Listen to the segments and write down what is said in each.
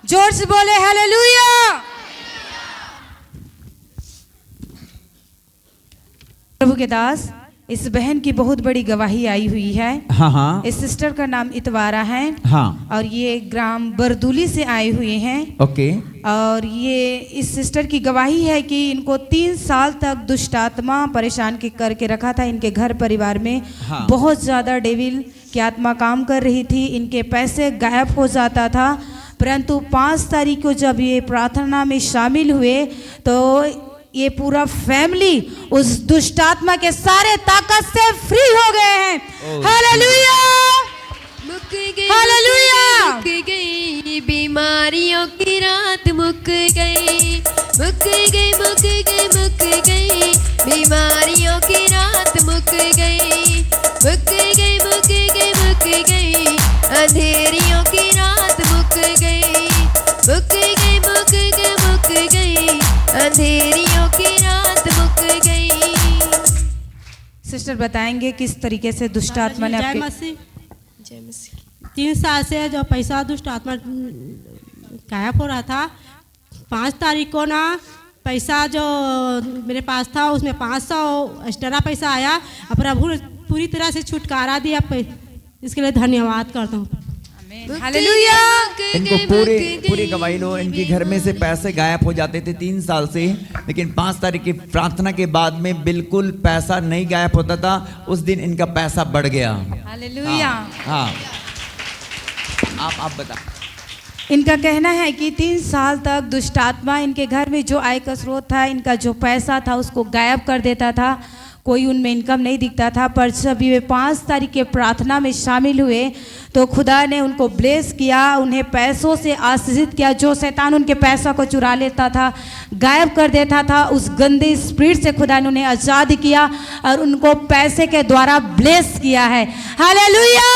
जोर से बोले हालेलुया। प्रभु के दास, इस बहन की बहुत बड़ी गवाही आई हुई है। हाँ हाँ। इस सिस्टर का नाम इतवारा है। हाँ। और ये ग्राम बरदुली से आए हुए हैं। ओके। और ये इस सिस्टर की गवाही है कि इनको 3 साल तक दुष्ट आत्मा परेशान करके रखा था। इनके घर परिवार में हाँ। बहुत ज़्यादा डेविल की आत्मा काम कर रही थी। इनके पैसे गायब हो जाता था। परंतु 5 तारीख को जब ये प्रार्थना में शामिल हुए तो ये पूरा फैमिली उस दुष्ट आत्मा के सारे ताकत से फ्री हो गए हैं। Hallelujah, hallelujah. मुक गई बीमारियों की रात, मुक गई, मुक गई, मुक गई, मुक गई बीमारियों की रात, मुक गई, मुक गई, मुक गई, मुक गई अंधेरियों की रात, मुक गई, मुक गई, मुक गई, मुक गई अंधेरियों की रात, मुक गई। सिस्टर बताएंगे किस तरीके से दुष्ट आत्मा ने जय मसीह। 3 साल से जो पैसा दुष्ट आत्मा गायब हो रहा था, 5 तारीख को ना पैसा जो मेरे पास था उसमें 500 एक्स्ट्रा पैसा आया। अब प्रभु ने पूरी तरह से छुटकारा दिया। इसके लिए धन्यवाद करता हूँ। हालेलुया। इनको पूरी गवाही लो। इनके घर में से पैसे गायब हो जाते थे 3 साल से, लेकिन 5 तारीख की प्रार्थना के बाद में बिल्कुल पैसा नहीं गायब होता था। उस दिन इनका पैसा बढ़ गया। हालेलुया। हाँ, आप बता। इनका कहना है कि 3 साल तक दुष्ट आत्मा इनके घर में जो आय का स्रोत था, इनका जो पैसा था उसको गायब कर देता था। कोई उनमें इनकम नहीं दिखता था। पर जब ये 5 तारीख के प्रार्थना में शामिल हुए तो खुदा ने उनको ब्लेस किया, उन्हें पैसों से आशीषित किया। जो शैतान उनके पैसा को चुरा लेता था, गायब कर देता था, उस गंदे स्पिरिट से खुदा ने उन्हें आज़ाद किया और उनको पैसे के द्वारा ब्लेस किया है। हालेलुया।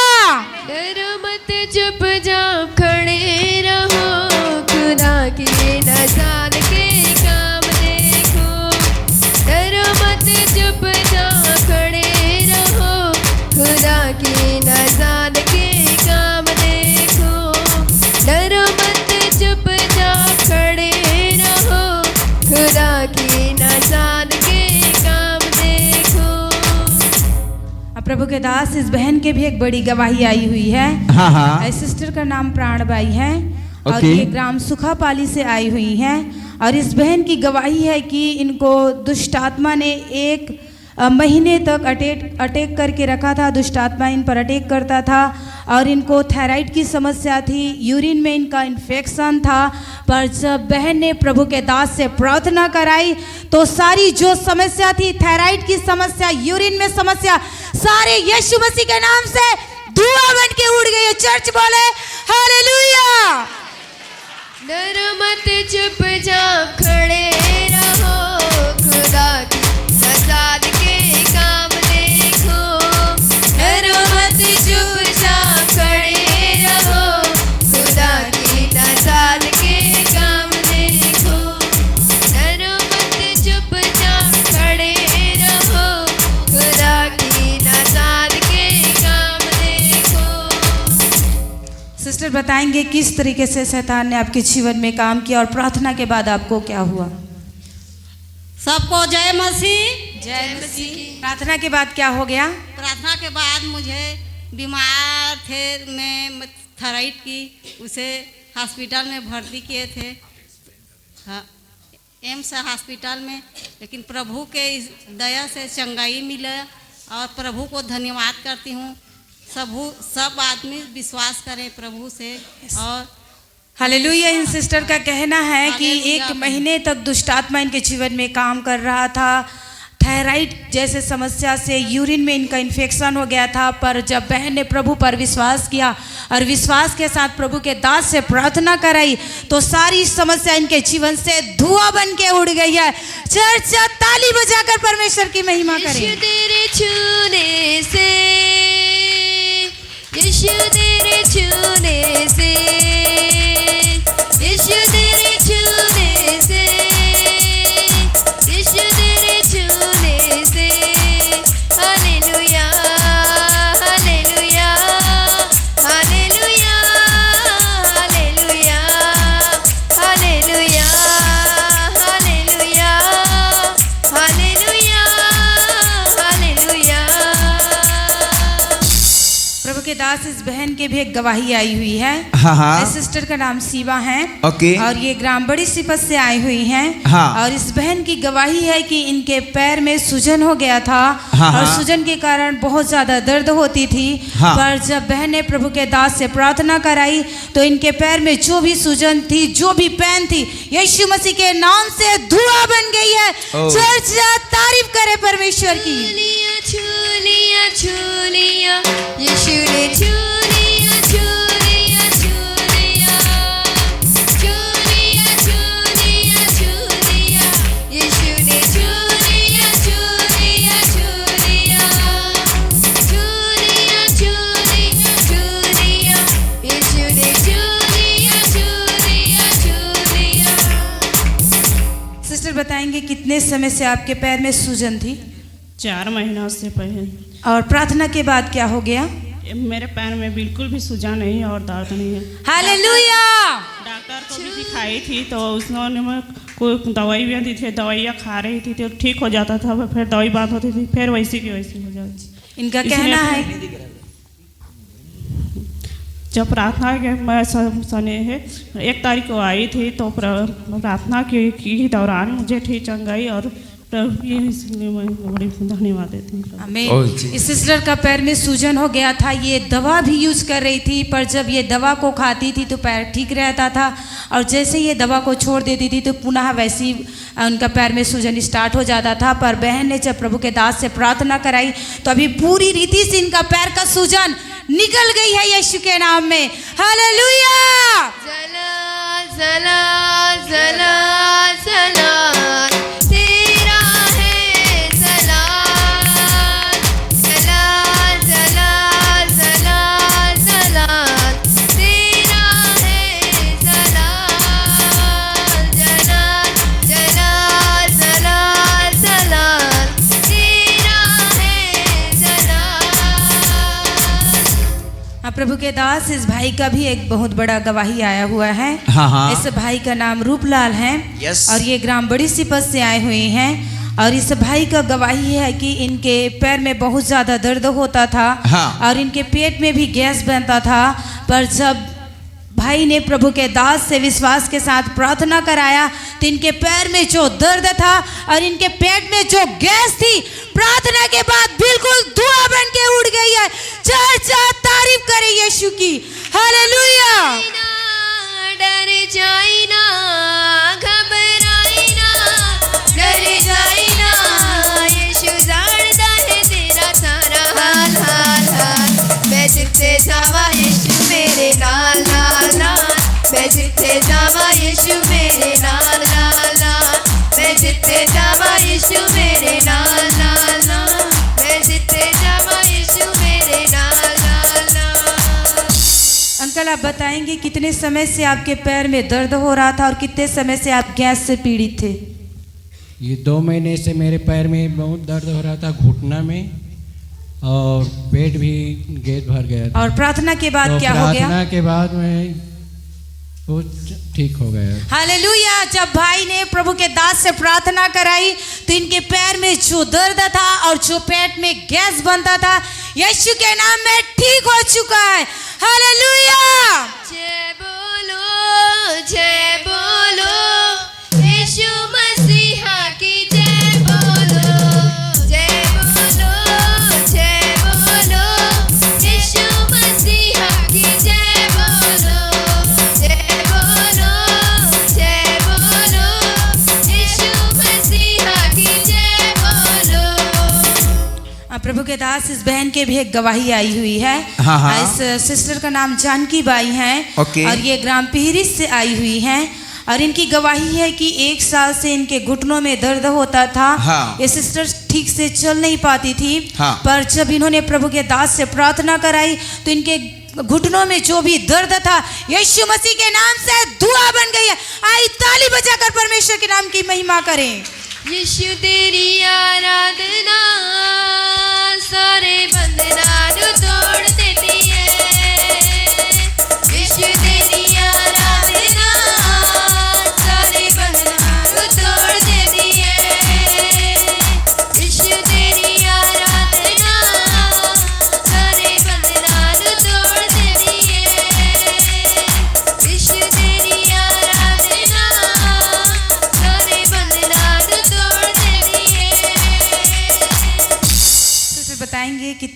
डरो मत, चुपचाप खड़े रहो, खुदा की नज़ार के काम देखो। डरो मत, चुपचाप खड़े रहो, खुदा की नज़ार के काम देखो। डरो मत, चुपचाप खड़े रहो, खुदा की नज़ार के काम देखो। प्रभु के दास, इस बहन के भी एक बड़ी गवाही आई हुई है। हाँ हाँ। सिस्टर का नाम प्राणबाई है और ओके। ये ग्राम सुखापाली से आई हुई हैं। और इस बहन की गवाही है कि इनको दुष्ट आत्मा ने 1 महीने तक अटैक करके रखा था। दुष्ट आत्मा इन पर अटैक करता था और इनको थायराइड की समस्या थी, यूरिन में इनका इन्फेक्शन था। पर जब बहन ने प्रभु के दास से प्रार्थना कराई तो सारी जो समस्या थी, थायराइड की समस्या, यूरिन में समस्या, सारे यीशु मसीह के नाम से धुआं बन के उड़ गई। चर्च बोले हालेलुया। डरो मत, चुपचाप खड़े रहो, खुदा की नज़ार के काम देखो। डरो मत, चुपचाप खड़े रहो, खुदा की नज़ार के काम देखो। डरो मत, चुपचाप खड़े रहो, खुदा की नज़ार के काम देखो। सिस्टर बताएंगे किस तरीके से शैतान ने आपके जीवन में काम किया और प्रार्थना के बाद आपको क्या हुआ? सबको जय मसीह। जय मसीह। प्रार्थना के बाद क्या हो गया? प्रार्थना के बाद मुझे बीमार थे, मैं थायराइड की, उसे हॉस्पिटल में भर्ती किए थे, हाँ, एम्स हॉस्पिटल में। लेकिन प्रभु के इस दया से चंगाई मिला और प्रभु को धन्यवाद करती हूँ। सब आदमी विश्वास करें प्रभु से। और हालेलुया। इन सिस्टर का कहना है कि 1 महीने तक दुष्ट आत्मा इनके जीवन में काम कर रहा था। थायराइड जैसे समस्या से यूरिन में इनका इन्फेक्शन हो गया था। पर जब बहन ने प्रभु पर विश्वास किया और विश्वास के साथ प्रभु के दास से प्रार्थना कराई तो सारी समस्या इनके जीवन से धुआं बन के उड़ गई है। चर्च ताली बजाकर परमेश्वर की महिमा करें। यीशु तेरे छूने से, यीशु तेरे छूने से, यीशु तेरे छूने से, यीशु तेरे छूने से। Hallelujah, hallelujah, hallelujah, hallelujah. दास इस बहन के भी एक गवाही आई हुई है। हाँ हाँ। इस सिस्टर का नाम शिवा है। ओके। और ये ग्राम बड़ी सिपत से आई हुई हैं। हाँ। और इस बहन की गवाही है कि इनके पैर में सूजन हो गया था। हाँ, और हाँ। सूजन के कारण बहुत ज्यादा दर्द होती थी। हाँ। पर जब बहन ने प्रभु के दास से प्रार्थना कराई तो इनके पैर में जो भी सूजन थी, जो भी पेन थी, यीशु मसीह के नाम से धुआं बन गई है। ओह। चर्च तारीफ करे परमेश्वर की। छूलिया छूलिया यीशु ने छूलिया छूलिया छूलिया छूलिया छूलिया छूलिया यीशु ने छूलिया छूलिया छूलिया छूलिया छूलिया छूलिया यीशु ने छूलिया छूलिया छूलिया। सिस्टर बताएंगे कितने समय से आपके पैर में सूजन थी 4 महीनों से पहले। और प्रार्थना के बाद क्या हो गया? मेरे पैर में बिल्कुल भी सूजा नहीं और दर्द नहीं है। हालेलुया। डॉक्टर को भी दिखाई थी तो उसने मैं कोई दवाई भी दी थी, दवाइयाँ खा रही थी तो ठीक हो जाता था, फिर दवाई बंद होती थी, फिर वैसी की वैसी हो जाती। इनका कहना है जब प्रार्थना के मैं सुने है 1 तारीख को आई थी तो प्रार्थना की दौरान मुझे ठीक चंगाई और इसलिए मैं बड़ी धन्यवाद देती हूँ। हमें इस सिस्टर का पैर में सूजन हो गया था। ये दवा भी यूज कर रही थी, पर जब ये दवा को खाती थी तो पैर ठीक रहता था, और जैसे ये दवा को छोड़ देती थी तो पुनः वैसी उनका पैर में सूजन स्टार्ट हो जाता था। पर बहन ने जब प्रभु के दास से प्रार्थना कराई तो अभी पूरी रीति से इनका पैर का सूजन निकल गई है यीशु के नाम में। हालेलुया। जला जला जला जला तेरा है जला जला जला जला जला तेरा है जला जला जला जला जला तेरा है जला। प्रभु के दास इस भाई का भी एक बहुत बड़ा गवाही आया हुआ है। हाँ, हाँ। इस भाई का नाम रूपलाल है। यस। और ये ग्राम बड़ी सिपत से आए हुए हैं। और इस भाई का गवाही है कि इनके पैर में बहुत ज़्यादा दर्द होता था। हाँ। और इनके पेट में भी गैस बनता था। पर जब भाई ने प्रभु के दास से विश्वास के साथ प्रार्थना कराया तो इनके पैर में जो दर्द था और इनके पेट में जो गैस थी, प्रार्थना के बाद बिल्कुल धुआं बन के उड़ गई है। चर्च तारीफ करे यीशु की। हालेलुया। डर जाई ना घबराई ना डर जाई ना यीशु जानता है तेरा सारा हाल हाल हाल। मैं जिथे जावा यीशु मेरे नाल नाल नाल मैं जिथे जावा यीशु मेरे नाल नाल नाल मैं जिथे जावा यीशु मेरे नाल नाल नाल मैं जिथे जावा यीशु मेरे नाल नाल नाल। अंकल आप बताएंगे कितने समय से आपके पैर में दर्द हो रहा था और कितने समय से आप गैस से पीड़ित थे? ये 2 महीने से मेरे पैर में बहुत दर्द हो रहा था, घुटना में, और पेट भी गैस भर गया था। और प्रार्थना के बाद तो क्या हो गया? प्रार्थना के बाद में वो ठीक हो गया। हालेलुया। जब भाई ने प्रभु के दास से प्रार्थना कराई तो इनके पैर में जो दर्द था और जो पेट में गैस बनता था, यीशु के नाम में ठीक हो चुका है। हालेलुया। जय बोलो यीशु मसीहा की जय बोलो जय बोलो यीशु मसीहा की जय बोलो जय बोलो यीशु मसीहा की जय बोलो। प्रभु के दास इस बहन के भी एक गवाही आई हुई है। हाँ, हाँ। इस सिस्टर का नाम जानकी बाई है। ओके। और ये ग्राम पिहरिस से आई हुई हैं। और इनकी गवाही है कि 1 साल से इनके घुटनों में दर्द होता था। हाँ। ये सिस्टर ठीक से चल नहीं पाती थी। हाँ। पर जब इन्होंने प्रभु के दास से प्रार्थना कराई तो इनके घुटनों में जो भी दर्द था, यीशु मसीह के नाम से धुआं बन गई है। आई ताली बजाकर परमेश्वर के नाम की महिमा करें। यीशु तेरी आराधना सारे बंधना तोड़ देती है। यीशु तेरी आराधना सारे बंधना तोड़ देती है। यीशु तेरी आराधना सारे बंधना तोड़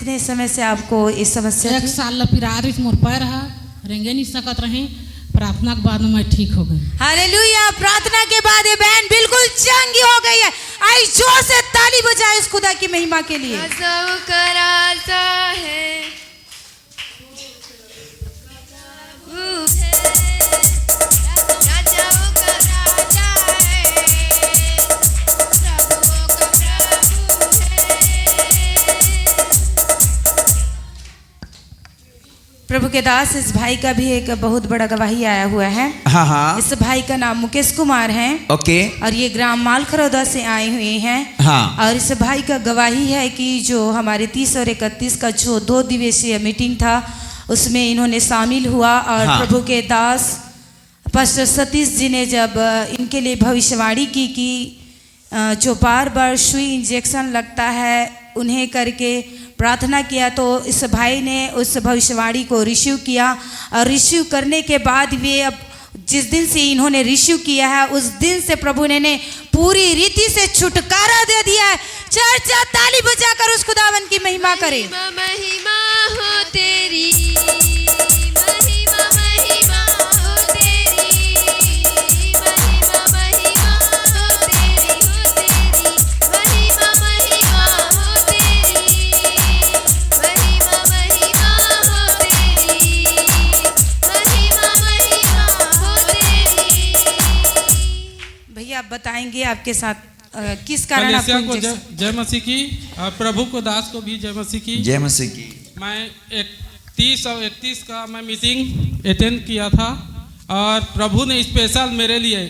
कितने समय से आपको इस समस्या एक थी? साल पिरारिस मोर पैर है, रेंगे नहीं सकत रही। प्रार्थना के बाद में मैं ठीक हो गई। हालेलुया। प्रार्थना के बाद ये बहन बिल्कुल चंगी हो गई है। आई जोर से ताली बजाए इस खुदा की महिमा के लिए। राजाओं का राजा है, प्रभु है, राजाओं का राजा है, प्रभुओं का प्रभु है। प्रभु के दास, इस भाई का भी एक बहुत बड़ा गवाही आया हुआ है। हाँ हाँ इस भाई का नाम मुकेश कुमार है ओके और ये ग्राम मालखरौदा से आए हुए हैं। हाँ और इस भाई का गवाही है कि जो हमारे 30 और 31 का जो 2 दिवसीय मीटिंग था उसमें इन्होंने शामिल हुआ और हाँ। प्रभु के दास पास्टर सतीश जी ने जब इनके लिए भविष्यवाणी की कि जो बार बार सुई इंजेक्शन लगता है उन्हें करके प्रार्थना किया, तो इस भाई ने उस भविष्यवाणी को रिसीव किया और रिसीव करने के बाद वे अब जिस दिन से इन्होंने रिसीव किया है उस दिन से प्रभु ने पूरी रीति से छुटकारा दे दिया है। चर्चा ताली बजाकर उस खुदावन की महिमा करें। महिमा महिमा हो तेरी, महिमा महिमा हो तेरी, महिमा महिमा हो तेरी, महिमा महिमा हो तेरी, महिमा महिमा हो तेरी, महिमा महिमा हो तेरी। भैया आप बताएंगे आपके साथ किस कारण आपको कलीसिया को इंजेक्शन? जय मसीह की और प्रभु को दास को भी जय मसीह की। जय मसीह की। मैं 30 और 31 का मैं मीटिंग अटेंड किया था और प्रभु ने स्पेशल मेरे लिए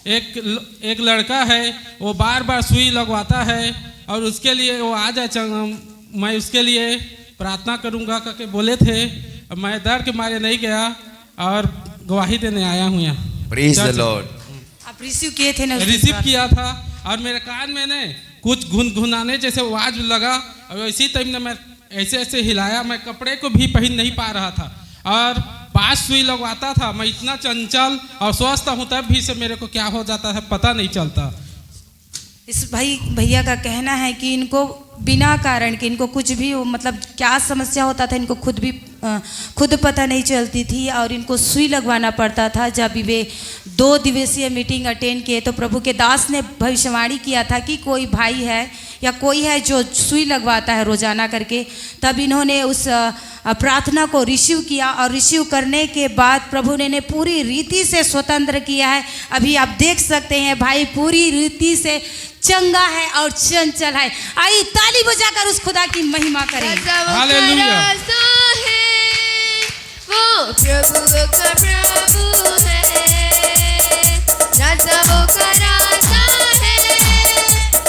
एक लड़का है, वो बार बार सुई लगवाता है और उसके लिए वो आ जाए, मैं उसके लिए प्रार्थना करूंगा करके बोले थे। मैं डर के मारे नहीं गया और गवाही देने आया हूँ यहाँ। Praise the Lord. आप रिसीव किए थे ना? उस दिन रिसीव बाद? किया था और मेरे कान में ने कुछ गुनगुनाने जैसे आवाज लगा और इसी टाइम ने मैं ऐसे ऐसे हिलाया। मैं कपड़े को भी पहन नहीं पा रहा था और 5 सुई लगवाता था। मैं इतना चंचल और स्वस्थ हूँ तब भी से मेरे को क्या हो जाता है पता नहीं चलता। इस भैया का कहना है कि इनको बिना कारण के इनको कुछ भी मतलब क्या समस्या होता था इनको खुद पता नहीं चलती थी और इनको सुई लगवाना पड़ता था। जब वे 2 दिवसीय मीटिंग अटेंड किए तो प्रभु के दास ने भविष्यवाणी किया था कि कोई भाई है या कोई है जो सुई लगवाता है रोजाना करके। तब इन्होंने उस प्रार्थना को रिसीव किया और रिसीव करने के बाद प्रभु ने पूरी रीति से स्वतंत्र किया है। अभी आप देख सकते हैं भाई पूरी रीति से चंगा है और चंचल है। आइए ताली बजाकर उस खुदा की महिमा करें। हालेलुया। वो प्रभु का प्रभु है, राजाओं का राजा है,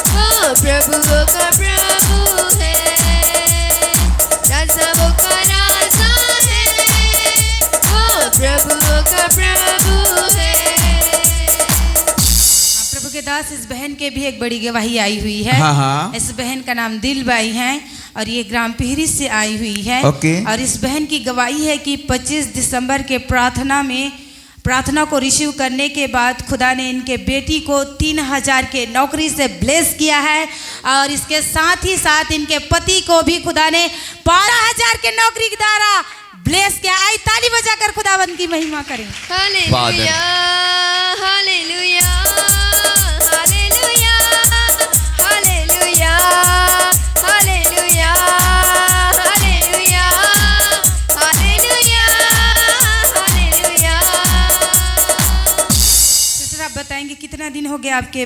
वो प्रभु का प्रभु है, राजाओं का राजा है, वो प्रभु का प्रभु है। प्रभु के दास, इस बहन के भी एक बड़ी गवाही आई हुई है। हाँ, हाँ। इस बहन का नाम दिलबाई है और ये ग्राम पिहरी से आई हुई है। ओके। और इस बहन की गवाही है कि 25 दिसंबर के प्रार्थना को रिसीव करने के बाद खुदा ने इनके बेटी को 3000 के नौकरी से ब्लेस किया है और इसके साथ ही साथ इनके पति को भी खुदा ने 12000 के नौकरी के द्वारा ब्लेस किया। आई ताली बजाकर खुदावंद की महिमा करें। Hallelujah, hallelujah, hallelujah, hallelujah, hallelujah, hallelujah, hallelujah, hallelujah. Sister आप बताएंगे कितना दिन हो गया आपके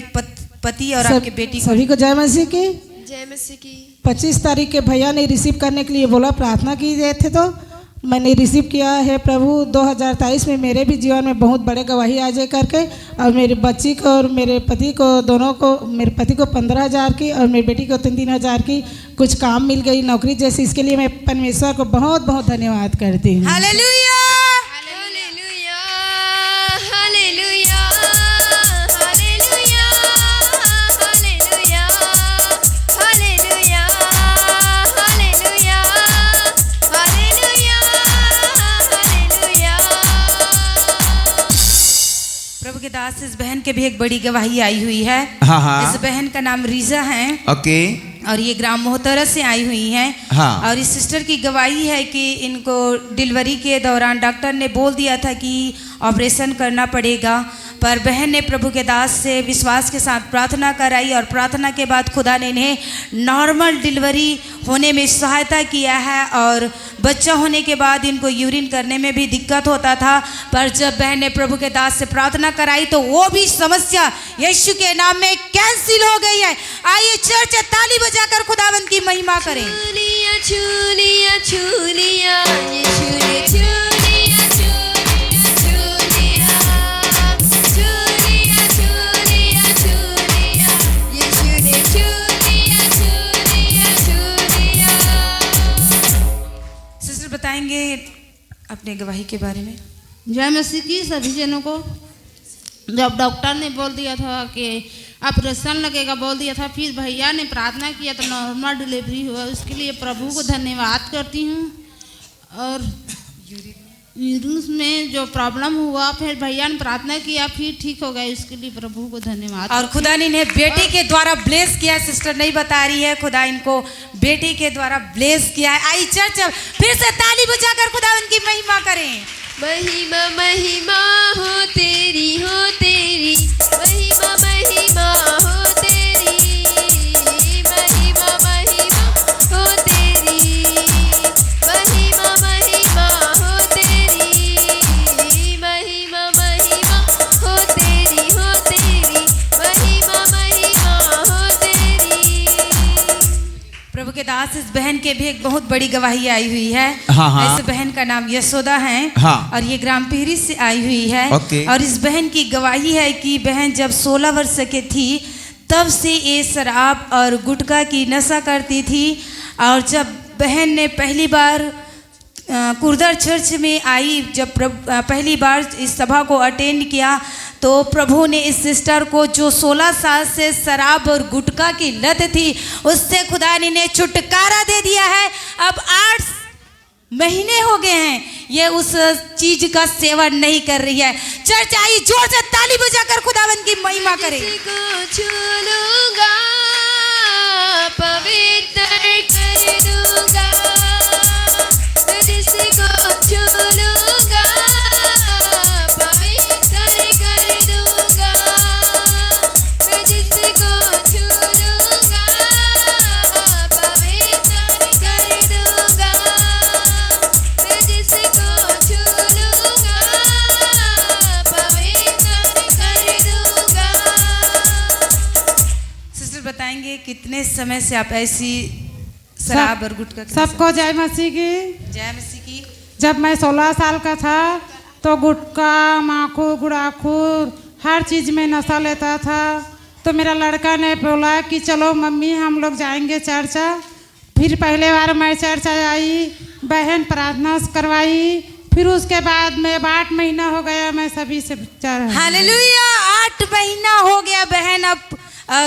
पति और आपके बेटी को? सभी को जय मसीह की। जय मसीह की। 25 तारीख के भैया ने रिसीव करने के लिए बोला, प्रार्थना की गए थे तो मैंने रिसीव किया है। प्रभु 2023 में मेरे भी जीवन में बहुत बड़े गवाही आ जाए करके, और मेरी बच्ची को और मेरे पति को दोनों को, मेरे पति को 15,000 की और मेरी बेटी को 3,000 की कुछ काम मिल गई नौकरी जैसी। इसके लिए मैं परमेश्वर को बहुत बहुत धन्यवाद करती हूँ। Hallelujah, hallelujah, hallelujah, hallelujah, hallelujah, hallelujah, hallelujah, hallelujah, hallelujah. प्रभु के दास, इस बहन के भी एक बड़ी गवाही आई हुई है। हाँ, हाँ। इस बहन का नाम रीजा है ओके। और ये ग्राम मोहतरस से आई हुई हैं। हाँ। और इस सिस्टर की गवाही है कि इनको डिलीवरी के दौरान डॉक्टर ने बोल दिया था कि ऑपरेशन करना पड़ेगा, पर बहन ने प्रभु के दास से विश्वास के साथ प्रार्थना कराई और प्रार्थना के बाद खुदा ने इन्हें नॉर्मल डिलीवरी होने में सहायता किया है। और बच्चा होने के बाद इनको यूरिन करने में भी दिक्कत होता था, पर जब बहन ने प्रभु के दास से प्रार्थना कराई तो वो भी समस्या यीशु के नाम में कैंसिल हो गई है। आइए चर्च ताली बजाकर खुदावंद की महिमा करें। चूलिया चूलिया चूलिया यीशु ने चूलिया चूलिया चूलिया चूलिया चूलिया चूलिया यीशु ने चूलिया चूलिया चूलिया। सिस्टर बताएंगे अपने गवाही के बारे में। जय मसीह की सभी जनों को। जब डॉक्टर ने बोल दिया था कि ऑपरेशन लगेगा बोल दिया था, फिर भैया ने प्रार्थना किया तो नॉर्मल डिलीवरी हुआ, उसके लिए प्रभु को धन्यवाद करती हूँ। और यूरिन में जो प्रॉब्लम हुआ फिर भैया ने प्रार्थना किया फिर ठीक हो गया, उसके लिए प्रभु को धन्यवाद। और खुदा ने इन्हें बेटे के द्वारा ब्लेस किया। सिस्टर नहीं बता रही है, खुदा इनको बेटे के द्वारा ब्लेस किया है। आई चर्च फिर से ताली बजाकर खुदा उनकी महिमा करें। महिमा महिमा हो तेरी महिमा महिमा हो तेरी महिमा महिमा हो तेरी महिमा महिमा हो तेरी महिमा महिमा हो तेरी महिमा महिमा हो तेरी। प्रभु के दास इस बहन के भी एक बहुत बड़ी गवाही आई हुई है। हाँ। इस बहन का नाम यशोदा है। हाँ। और ये ग्राम पीरी से आई हुई है। ओके। और इस बहन की गवाही है कि बहन जब 16 वर्ष की थी तब से ये शराब और गुटखा की नशा करती थी। और जब बहन ने पहली बार कुर्दर चर्च में आई, जब पहली बार इस सभा को अटेंड किया तो प्रभु ने इस सिस्टर को जो 16 साल से शराब और गुटखा की लत थी उससे खुदा ने इन्हें छुटकारा दे दिया है। अब 8 महीने हो गए हैं ये उस चीज का सेवन नहीं कर रही है। चर्च आई जोर से ताली बजाकर खुदावंद की महिमा करें। जिसको छू लूंगा पवित्र कर दूंगा, जिसको छू लूंगा पवित्र कर दूंगा, जिसको छू लूंगा पवित्र कर दूंगा, जिसको छू लूंगा पवित्र कर दूंगा। सिस्टर बताएंगे कितने समय से आप ऐसी शराब और गुटखा के सबको जय मसीह की। जय मसीह की। जब मैं 16 साल का था तो गुटखा माखू गुड़ाखू हर चीज़ में नशा लेता था। तो मेरा लड़का ने बोला कि चलो मम्मी हम लोग जाएंगे चर्च। फिर पहले बार मैं चर्च आई, बहन प्रार्थना करवाई, फिर उसके बाद में 8 महीना हो गया मैं सभी से हालेलुया। 8 महीना हो गया बहन अब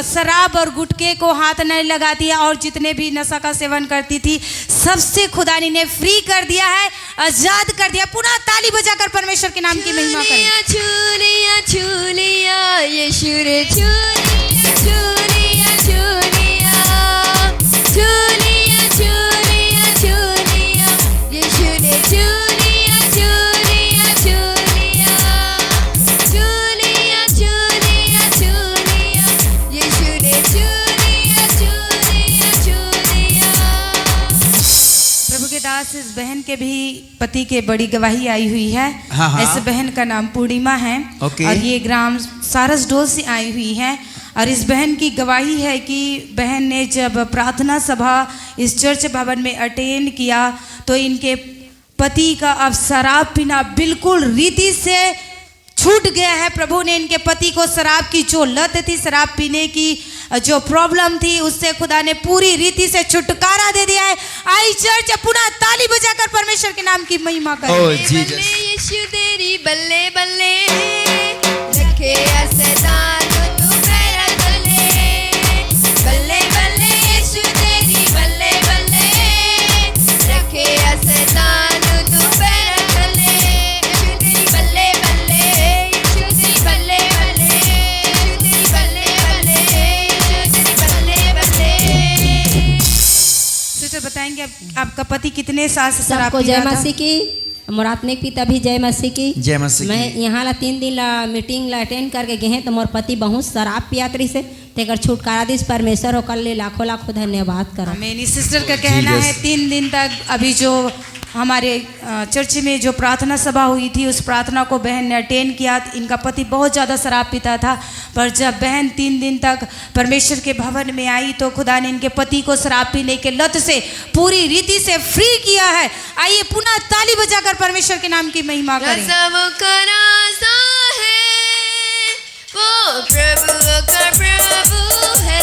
शराब और गुटखे को हाथ नहीं लगाती है और जितने भी नशा का सेवन करती थी सबसे खुदा ने फ्री कर दिया है, आजाद कर दिया। पुनः ताली बजाकर परमेश्वर के नाम की महिमा करें। चूलिया चूलिया यीशु रे चूलिया चूलिया चूलिया चूलिया चूलिया चूलिया यीशु रे चूलिया चूलिया चूलिया चूलिया चूलिया चूलिया यीशु रे चूलिया चूलिया चूलिया। प्रभु के दास इस बहन के भी पति के बड़ी गवाही आई हुई है। हाँ। इस बहन का नाम पूर्णिमा है। ओके। और ये ग्राम सारसडोल से आई हुई है। और इस बहन की गवाही है कि बहन ने जब प्रार्थना सभा इस चर्च भवन में अटेंड किया तो इनके पति का अब शराब पीना बिल्कुल रीति से छूट गया है। प्रभु ने इनके पति को शराब की जो लत थी, शराब पीने की जो प्रॉब्लम थी, उससे खुदा ने पूरी रीति से छुटकारा दे दिया है। आई चर्च पुनः ताली बजाकर परमेश्वर के नाम की महिमा करें। बल्ले यीशु तेरी बल्ले बल्ले रखे ऐसेदार तू पैरा तले, बल्ले बल्ले यीशु तेरी बल्ले बल्ले रखे ऐसेदार तू पैरा तले, यीशु तेरी बल्ले बल्ले यीशु तेरी बल्ले बल्ले यीशु तेरी बल्ले बल्ले यीशु तेरी बल्ले बल्ले। कितने साल से शराब सबको पी जय रहा था? मसीह की। मोर आत्मिक पिता भी जय मसीह की। जय मसीह मैं की। यहाँ ला 3 दिन ला मीटिंग ला अटेंड करके गए तो मोर पति बहुत शराब पियात रही से तेकर छुटकारा दिस परमेश्वर होकर ले लाखों लाखों धन्यवाद करो। मेरी सिस्टर का कहना है 3 दिन तक अभी जो हमारे चर्च में जो प्रार्थना सभा हुई थी उस प्रार्थना को बहन ने अटेंड किया। इनका पति बहुत ज़्यादा शराब पीता था, पर जब बहन 3 दिन तक परमेश्वर के भवन में आई तो खुदा ने इनके पति को शराब पीने के लत से पूरी रीति से फ्री किया है। आइए पुनः ताली बजाकर परमेश्वर के नाम की महिमा करें। वो करासा है, वो प्रभु का प्रभु है।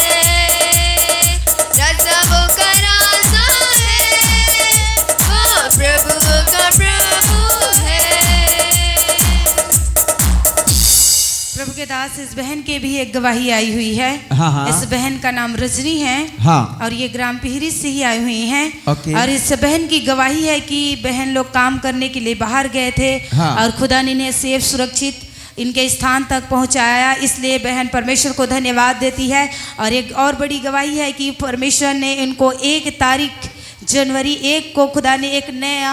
राजा वो करासा है, वो प्रभु का प्रभु है। प्रभु के दास इस बहन के भी एक गवाही आई हुई है। हाँ। इस बहन का नाम रजनी है। हाँ। और ये ग्राम पिहरी से ही आई हुई हैं। ओके। और इस बहन की गवाही है कि बहन लोग काम करने के लिए बाहर गए थे। हाँ। और खुदा ने इन्हें सेफ सुरक्षित इनके स्थान तक पहुंचाया, इसलिए बहन परमेश्वर को धन्यवाद देती है। और एक और बड़ी गवाही है कि परमेश्वर ने इनको 1 तारीख जनवरी 1 को खुदा ने एक नया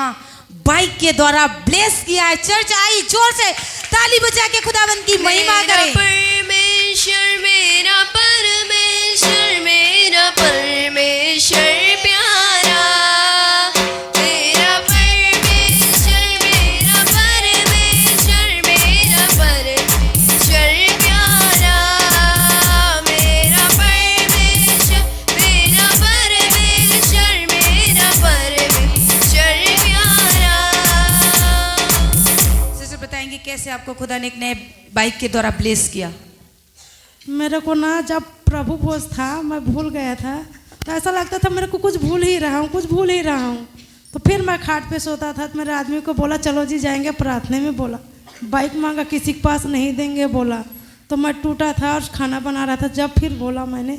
बाइक के द्वारा ब्लेस किया है। चर्च आई जोर से ताली बजा के खुदावंद की महिमा करें। परमेश्वर मेरा परमेश्वर मेरा परमेश्वर प्यारा, मेरा परमेश्वर मेरा परमेश्वर मेरा परमेश्वर प्यारा, मेरा परमेश्वर मेरा परमेश्वर मेरा परमेश्वर प्यारा। सिस्टर बताएंगे कैसे आपको खुदा ने एक नए बाइक के द्वारा ब्लेस किया? मेरे को ना जब प्रभु भोज था मैं भूल गया था, तो ऐसा लगता था मेरे को कुछ भूल ही रहा हूँ। तो फिर मैं खाट पे सोता था, तो मेरे आदमी को बोला चलो जी जाएंगे प्रार्थना में। बोला बाइक मांगा, किसी के पास नहीं देंगे बोला। तो मैं टूटा था और खाना बना रहा था। जब फिर बोला मैंने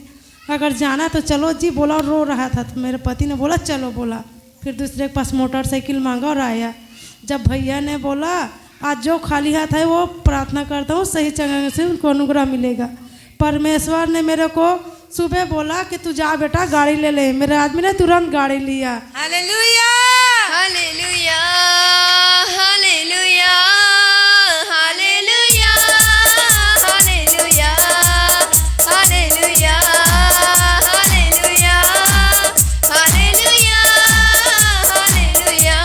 अगर जाना तो चलो जी बोला, और रो रहा था। तो मेरे पति ने बोला चलो बोला। फिर दूसरे के पास मोटरसाइकिल मांगा और आया। जब भैया ने बोला आज जो खाली हाथ है वो प्रार्थना करता हूँ सही जगह से उनको अनुग्रह मिलेगा। परमेश्वर ने मेरे को सुबह बोला कि तू जा बेटा गाड़ी ले ले। मेरे आदमी ने तुरंत गाड़ी लिया। Hallelujah hallelujah hallelujah hallelujah hallelujah hallelujah hallelujah hallelujah hallelujah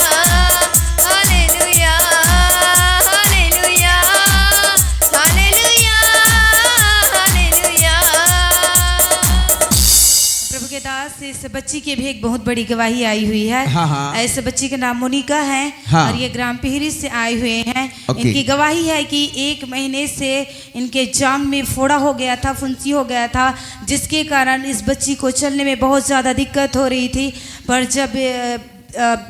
hallelujah hallelujah hallelujah hallelujah. प्रभु के दास इस बच्ची की भी एक बहुत बड़ी गवाही आई हुई है। हाँ। इस बच्ची का नाम मोनिका है। हाँ। और ये ग्राम पिहरी से आए हुए हैं। ओके। इनकी गवाही है कि 1 महीने से इनके जांघ में फोड़ा हो गया था, फुंसी हो गया था, जिसके कारण इस बच्ची को चलने में बहुत ज़्यादा दिक्कत हो रही थी। पर जब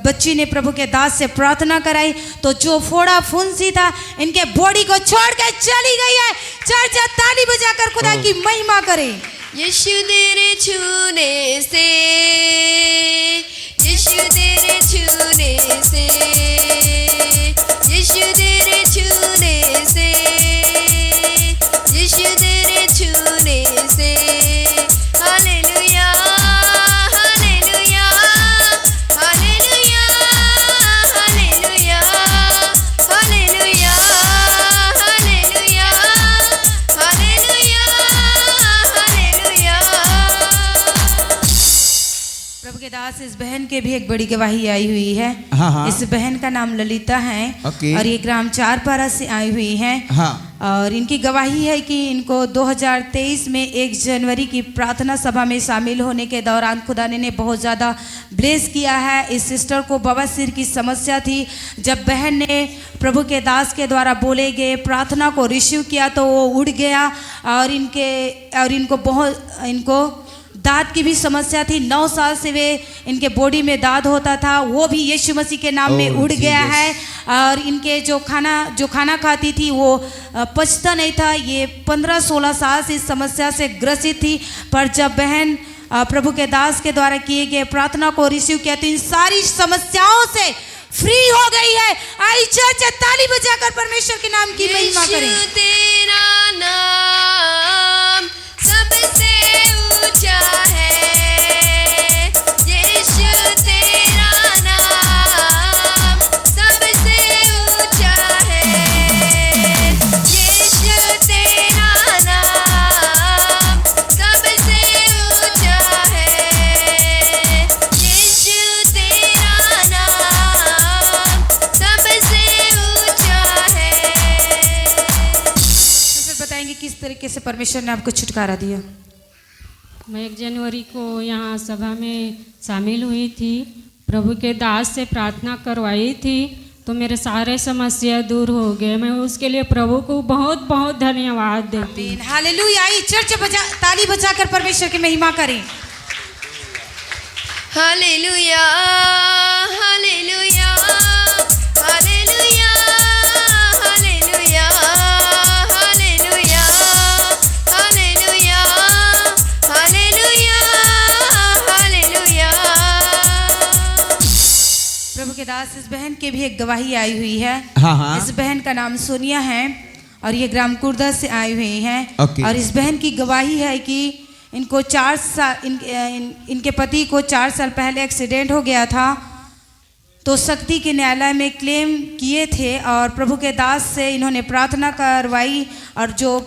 बच्ची ने प्रभु के दास से प्रार्थना कराई तो जो फोड़ा फुंसी था इनके बॉडी को छोड़ के चली गई है। चर्चा ताली बजाकर खुदा की महिमा करें। यीशु तेरे छूने से, यीशु तेरे छूने से, यीशु तेरे छूने से, यीशु तेरे छूने से। Hallelujah hallelujah hallelujah hallelujah hallelujah hallelujah hallelujah hallelujah. प्रभु के दास इस बहन के भी एक बड़ी गवाही आई हुई है। हाँ। इस बहन का नाम ललिता है। ओके। और ये ग्राम चारपारा से आई हुई हैं। हाँ। और इनकी गवाही है कि इनको 2023 में 1 जनवरी की प्रार्थना सभा में शामिल होने के दौरान खुदा ने बहुत ज़्यादा ब्लेस किया है। इस सिस्टर को बवासीर की समस्या थी। जब बहन ने प्रभु के दास के द्वारा बोले गए प्रार्थना को रिसीव किया तो वो उड़ गया। और इनको दाद की भी समस्या थी। 9 साल से वे इनके बॉडी में दाद होता था, वो भी यीशु मसीह के नाम में उड़ गया है। और इनके जो खाना खाती थी वो पचता नहीं था। ये 15-16 साल से इस समस्या से ग्रसित थी। पर जब बहन प्रभु के दास के द्वारा किए गए प्रार्थना को रिसीव किया तो इन सारी समस्याओं से फ्री हो गई है। आई चर्च ताली बजाकर परमेश्वर के नाम की महिमा करें। यीशु तेरा नाम सबसे ऊंचा है, यीशु तेरा नाम बताएंगे किस तरीके से परमेश्वर ने आपको छुटकारा दिया। मैं 1 जनवरी को यहाँ सभा में शामिल हुई थी, प्रभु के दास से प्रार्थना करवाई थी, तो मेरे सारे समस्या दूर हो गए। मैं उसके लिए प्रभु को बहुत बहुत धन्यवाद देती हूँ। हालेलुया। आई चर्च ताली बजाकर परमेश्वर की महिमा करें। Hallelujah hallelujah hallelujah hallelujah hallelujah hallelujah hallelujah hallelujah. प्रभु के दास, इस बहन के भी एक गवाही आई हुई है। हाँ। इस बहन का नाम सोनिया है और ये ग्राम कुर्दा से आई हुई हैं। और इस बहन की गवाही है कि इनको 4 साल इनके पति को 4 साल पहले एक्सीडेंट हो गया था, तो शक्ति के न्यायालय में क्लेम किए थे और प्रभु के दास से इन्होंने प्रार्थना करवाई और जो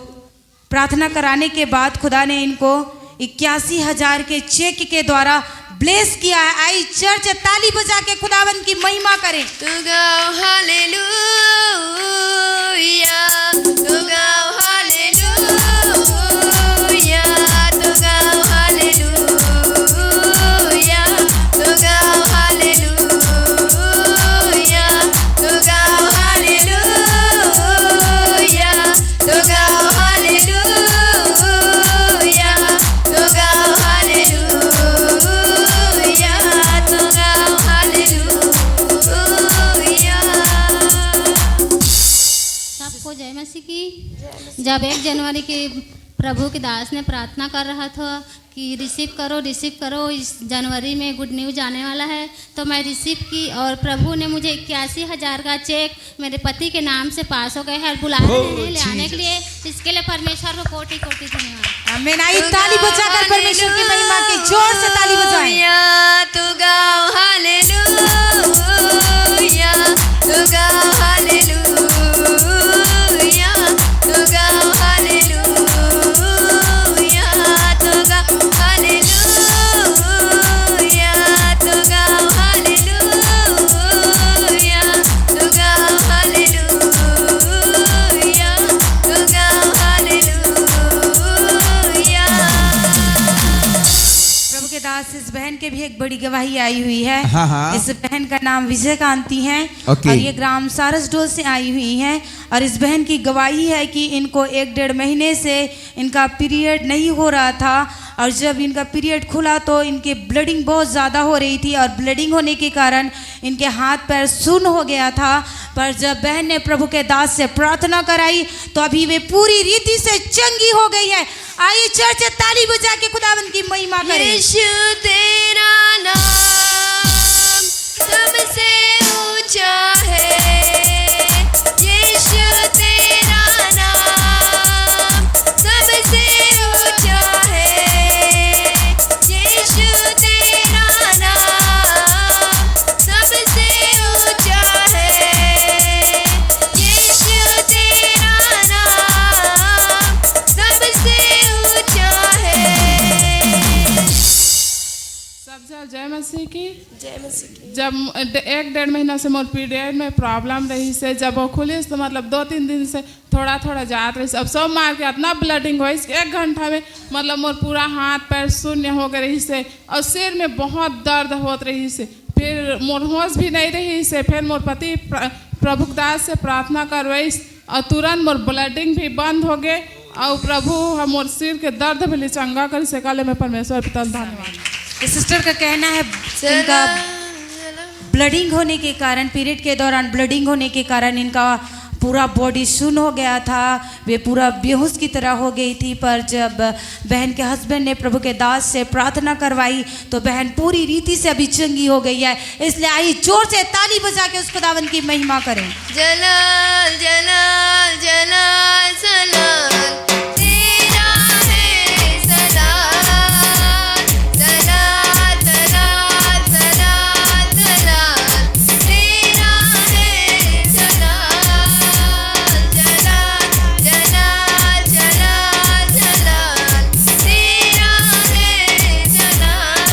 प्रार्थना कराने के बाद खुदा ने इनको 81,000 के चेक के द्वारा ब्लेस किया है। आई चर्च ताली बजा के खुदावन की महिमा करें। तू गाओ हालेलुया, तू गाओ हालेलुया, तू गाओ हालेलुया, तू गाओ हालेलुया, तू गाओ हालेलुया, तू गाओ हालेलुया, तू गाओ हालेलुया, तू गाओ हालेलुया। सबको जय मसीह की। जब 1 जनवरी के प्रभु के दास ने प्रार्थना कर रहा था कि रिसीव करो, इस जनवरी में गुड न्यूज आने वाला है, तो मैं रिसीव की और प्रभु ने मुझे 81,000 का चेक मेरे पति के नाम से पास हो गए हैं और बुला रहे हैं ले आने के लिए। इसके लिए परमेश्वर को कोटि कोटि धन्यवाद। आमीन। आई ताली बजाकर परमेश्वर की महिमा की जोर से ताली बजाएं। तू गाओ हालेलुया, तू गाओ हालेलुया, तू गाओ हालेलुया, तू गाओ हालेलुया, तू गाओ हालेलुया, तू गाओ हालेलुया, तू गाओ हालेलुया। प्रभु के दास, इस बहन के भी एक बड़ी गवाही आई हुई है। हाँ। इस बहन का नाम विजय कांति है और ये ग्राम सारसडोल से आई हुई हैं और इस बहन की गवाही है कि इनको 1-1.5 महीने से इनका पीरियड नहीं हो रहा था और जब इनका पीरियड खुला तो इनके ब्लीडिंग बहुत ज़्यादा हो रही थी और ब्लीडिंग होने के कारण इनके हाथ पैर सुन्न हो गया था। पर जब बहन ने प्रभु के दास से प्रार्थना कराई तो अभी वे पूरी रीति से चंगी हो गई है। आइए चर्च ताली बजा के खुदावंद की महिमा करें। यीशु तेरा नाम सबसे ऊंचा है, यीशु तेरा नाम सबसे ऊंचा है, यीशु तेरा नाम सबसे ऊंचा है, यीशु तेरा नाम सबसे ऊंचा है। सब जय मसीह की। जब 1-1.5 महीना से मोर पीरियड में प्रॉब्लम रही से, जब वो खुली तो मतलब 2-3 दिन से थोड़ा जात रही। अब सब मार के इतना ब्लडिंग हो 1 घंटा में मतलब मोर पूरा हाथ पैर शून्य हो गए रही से और सिर में बहुत दर्द होत रही से। फिर मोर होश भी नहीं रही से। फिर मोर पति प्रभु दास से प्रार्थना करवाई और तुरंत मोर ब्लडिंग भी बंद हो गए और प्रभु मोर सिर के दर्द भी चंगा कर से। कल में परमेश्वर पिता धन्यवाद। सिस्टर का कहना है इनका ब्लडिंग होने के कारण, पीरियड के दौरान ब्लडिंग होने के कारण इनका पूरा बॉडी सुन्न हो गया था, वे पूरा बेहोश की तरह हो गई थी। पर जब बहन के हस्बैंड ने प्रभु के दास से प्रार्थना करवाई तो बहन पूरी रीति से अभी चंगी हो गई है। इसलिए आई जोर से ताली बजा के उस खुदावन की महिमा करें। जलाल जलाल जलाल जलाल तेरा है जलाल, जलाल जलाल जलाल जलाल तेरा है जलाल, जलाल जलाल जलाल जलाल तेरा है जलाल।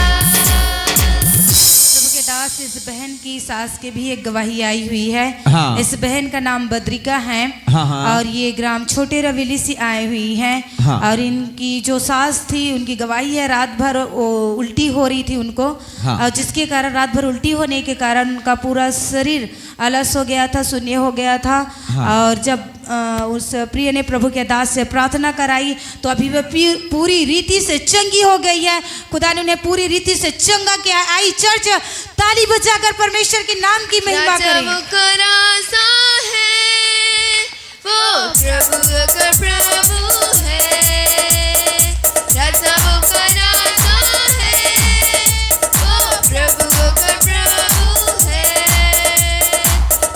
प्रभु के दास, इस बहन की सास दास के भी एक गवाही आई हुई है। हाँ। इस बहन का नाम बद्रिका है। हाँ। और ये ग्राम छोटे रवेली से आई हुई हैं। हाँ। और इनकी जो सास थी उनकी गवाही है रात भर उल्टी हो रही थी उनको। हाँ। और जिसके कारण रात भर उल्टी होने के कारण उनका पूरा शरीर अलस हो गया था, शून्य हो गया था। हाँ। और जब उस प्रिय ने प्रभु के दास से प्रार्थना कराई तो अभी वह पूरी रीति से चंगी हो गई है। खुदा ने उन्हें पूरी रीति से चंगा किया। आई चर्च ताली बजाकर परमेश्वर के नाम की महिमा करें। वो प्रभु का प्रभु है, राजा वो का राजा है, वो प्रभु का प्रभु है,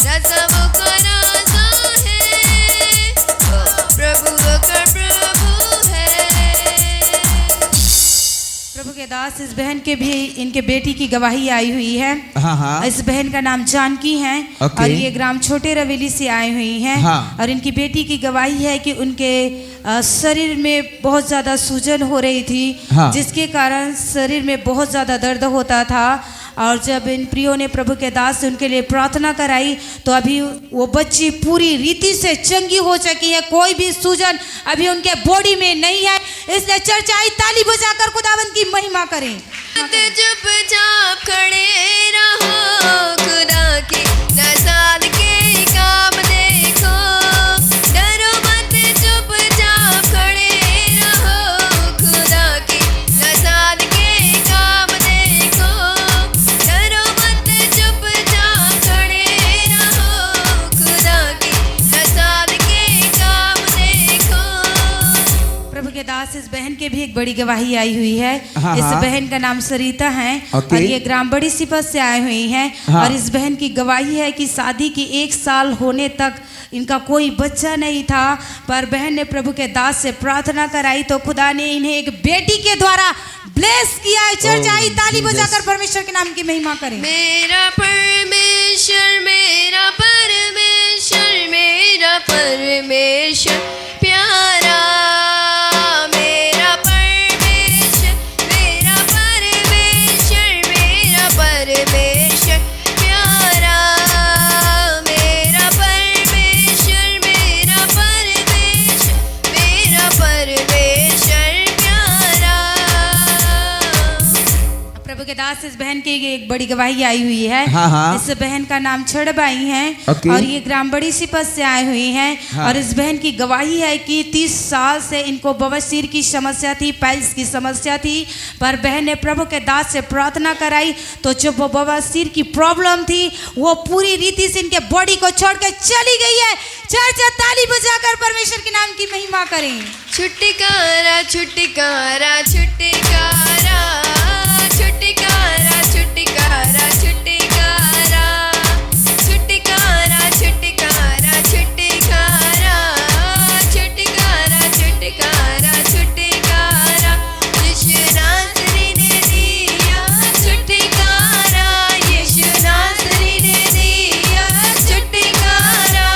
राजा वो का राजा है, वो प्रभु का प्रभु है। प्रभु के दास इस बहन के भी इनके बेटी की गवाही आई हुई है। हाँ। इस बहन का नाम जानकी है। ओके। और ये ग्राम छोटे रवेली से आई हुई हैं। हाँ। और इनकी बेटी की गवाही है कि उनके शरीर में बहुत ज़्यादा सूजन हो रही थी। हाँ। जिसके कारण शरीर में बहुत ज़्यादा दर्द होता था। और जब इन प्रियो ने प्रभु के दास से उनके लिए प्रार्थना कराई तो अभी वो बच्ची पूरी रीति से चंगी हो चुकी है। कोई भी सूजन अभी उनके बॉडी में नहीं है। इसलिए चर्च आई ताली बजाकर खुदावंद की महिमा करें। चुपचाप खड़े रहो, खुदा की नज़ाद के काम देखो, डरो मत, चुपचाप खड़े रहो, खुदा की नज़ाद के काम देखो, डरो मत, चुपचाप खड़े रहो, खुदा की नज़ाद के काम देखो। प्रभु के दास इस बहन के भी एक बड़ी गवाही आई हुई है। हाँ। इस बहन का नाम सरिता है। ओके। और ये ग्राम बड़ी सिपत से आई हुई हैं। हाँ। और इस बहन की गवाही है कि शादी की 1 साल होने तक इनका कोई बच्चा नहीं था। पर बहन ने प्रभु के दास से प्रार्थना कराई तो खुदा ने इन्हें एक बेटी के द्वारा ब्लेस किया है। चर्च आई ताली बजाकर परमेश्वर के नाम की महिमा करें। मेरा परमेश्वर, मेरा परमेश्वर, मेरा परमेश्वर प्यारा, मेरा परमेश्वर, मेरा परमेश्वर, मेरा परमेश्वर प्यारा, मेरा परमेश्वर, मेरा परमेश्वर, मेरा परमेश्वर प्यारा। प्रभु के दास इस बहन की एक बड़ी गवाही आई हुई है। हाँ। इस बहन का नाम छड़बाई है। ओके। और ये ग्राम बड़ी सिपत से आई हुई हैं। हाँ। और इस बहन की गवाही है कि 30 साल से इनको बवासीर की समस्या थी, पाइल्स की समस्या थी। पर बहन ने प्रभु के दास से प्रार्थना कराई तो जो बवासीर की प्रॉब्लम थी वो पूरी रीति से इनके बॉडी को छोड़कर चली गई है। चर्च ताली बजाकर परमेश्वर के नाम की महिमा करें। छुटकारा छुटकारा छुटकारा छुटकारा छुटकारा छुटकारा छुटकारा छुटकारा छुटकारा छुटकारा छुटकारा छुटकारा यीशु नासरी ने दिया छुटकारा, यीशु नासरी ने दिया छुटकारा,